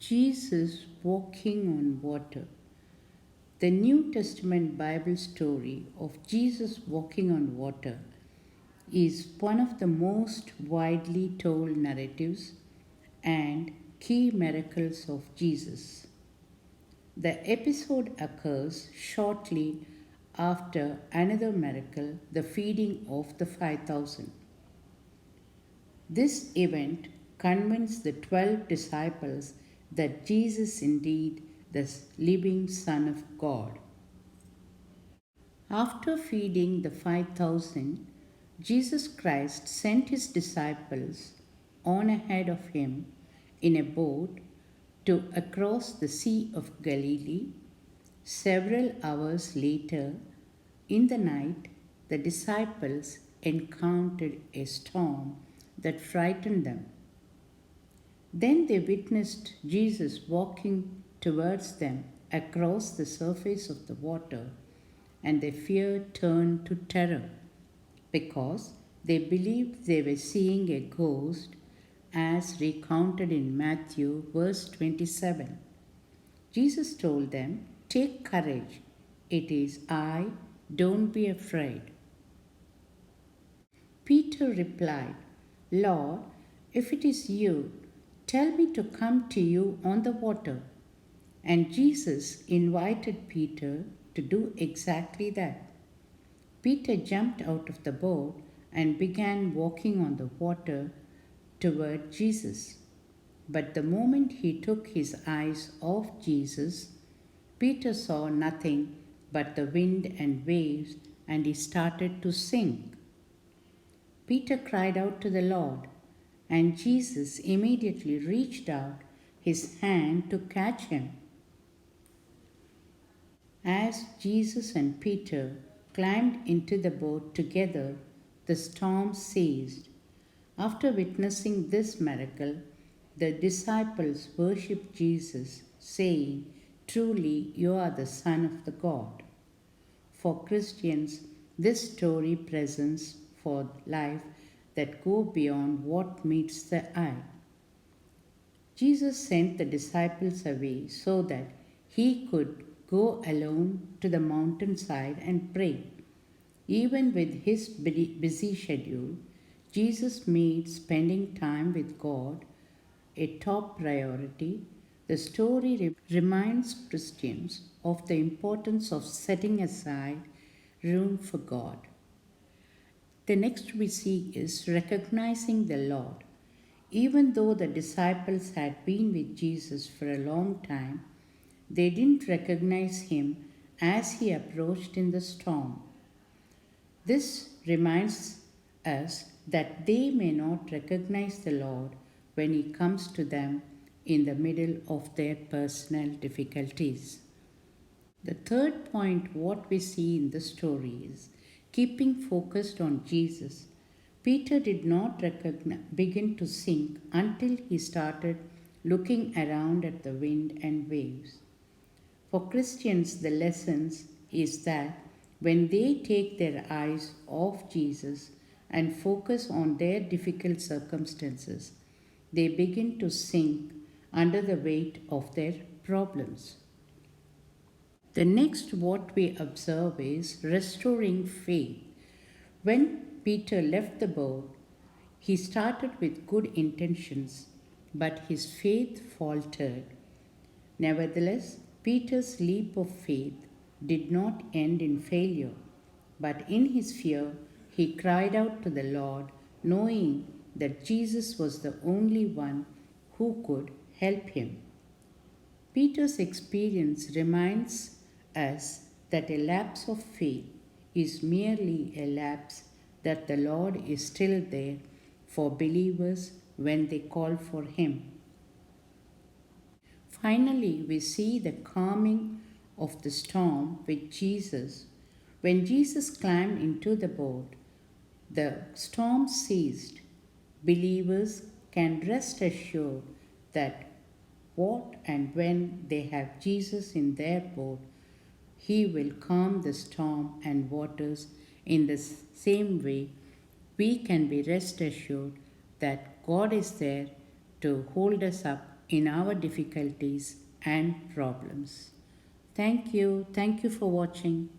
Jesus walking on water. The New Testament Bible story of Jesus walking on water is one of the most widely told narratives and key miracles of Jesus. The episode occurs shortly after another miracle, the feeding of the 5,000. This event convinced the 12 disciples that Jesus indeed the living Son of God. After feeding the 5,000, Jesus Christ sent his disciples on ahead of him in a boat to across the Sea of Galilee. Several hours later, in the night, the disciples encountered a storm that frightened them. Then they witnessed Jesus walking towards them across the surface of the water, and their fear turned to terror because they believed they were seeing a ghost, as recounted in Matthew verse 27. Jesus told them, "Take courage, it is I, don't be afraid." Peter replied, "Lord, if it is you, tell me to come to you on the water." And Jesus invited Peter to do exactly that. Peter jumped out of the boat and began walking on the water toward Jesus. But the moment he took his eyes off Jesus, Peter saw nothing but the wind and waves, and he started to sink. Peter cried out to the Lord, and Jesus immediately reached out his hand to catch him. As Jesus and Peter climbed into the boat together, the storm ceased. After witnessing this miracle, the disciples worshipped Jesus, saying, "Truly, you are the Son of the God." For Christians, this story presents for life that go beyond what meets the eye. Jesus sent the disciples away so that he could go alone to the mountainside and pray. Even with his busy schedule, Jesus made spending time with God a top priority. The story reminds Christians of the importance of setting aside room for God. The next we see is recognizing the Lord. Even though the disciples had been with Jesus for a long time, they didn't recognize him as he approached in the storm. This reminds us that they may not recognize the Lord when he comes to them in the middle of their personal difficulties. The third point, what we see in the story, is keeping focused on Jesus. Peter did not begin to sink until he started looking around at the wind and waves. For Christians, the lesson is that when they take their eyes off Jesus and focus on their difficult circumstances, they begin to sink under the weight of their problems. The next, what we observe is restoring faith. When Peter left the boat, he started with good intentions, but his faith faltered. Nevertheless, Peter's leap of faith did not end in failure, but in his fear, he cried out to the Lord, knowing that Jesus was the only one who could help him. Peter's experience reminds us that a lapse of faith is merely a lapse, that the Lord is still there for believers when they call for him. Finally, we see the calming of the storm with Jesus. When Jesus climbed into the boat, the storm ceased. Believers can rest assured that what and when they have Jesus in their boat, he will calm the storm and waters. In the same way, we can be rest assured that God is there to hold us up in our difficulties and problems. Thank you. Thank you for watching.